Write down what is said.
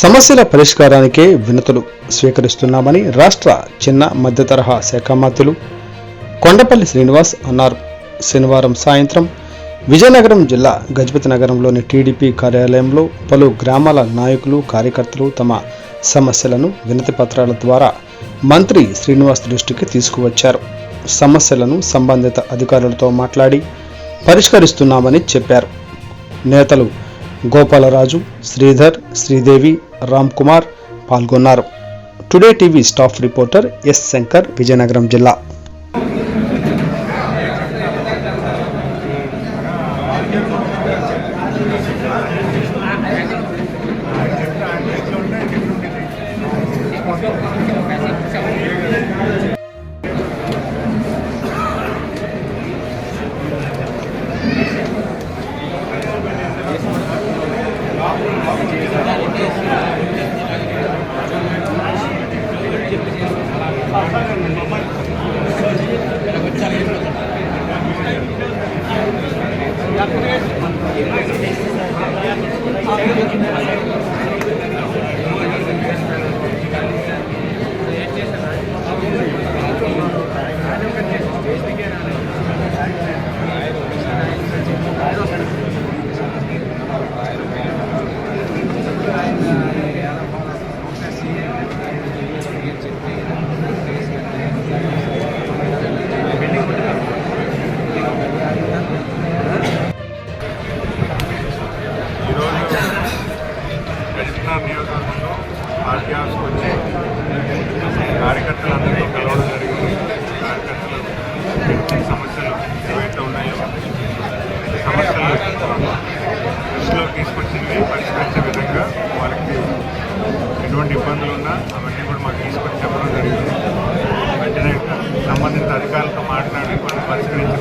సమస్యల పరిష్కారానికే వినతులు స్వీకరిస్తున్నామని రాష్ట్ర చిన్న మధ్య తరహా శాఖ మంత్రులు కొండపల్లి శ్రీనివాస్ అన్నారు. శనివారం సాయంత్రం విజయనగరం జిల్లా గజపతి నగరంలోని టీడీపీ కార్యాలయంలో పలు గ్రామాల నాయకులు, కార్యకర్తలు తమ సమస్యలను వినతి పత్రాల ద్వారా మంత్రి శ్రీనివాస్ దృష్టికి తీసుకువచ్చారు. సమస్యలను సంబంధిత అధికారులతో మాట్లాడి పరిష్కరిస్తున్నామని చెప్పారు. నేతలు గోపాలరాజు, శ్రీధర్, శ్రీదేవి, రామ్ కుమార్ పాల్గొన్నారు. Today TV staff reporter yes Shankar, Vizianagaram జిల్లా. నియోజకవర్గంలో పార్టీ ఆఫీస్కి వచ్చి కార్యకర్తలందరితో కలవడం జరిగింది. కార్యకర్తలు పెంచిన సమస్యలు ఏవైతే ఉన్నాయో సమస్యలు దృష్టిలో తీసుకొచ్చింది పరిష్కరించే విధంగా వాళ్ళకి ఎటువంటి ఇబ్బందులు ఉన్నా అవన్నీ కూడా మాకు తీసుకొచ్చి చెప్పడం జరిగింది. వెంటనే సంబంధిత అధికారులతో మాట్లాడి వాళ్ళు పరిష్కరించే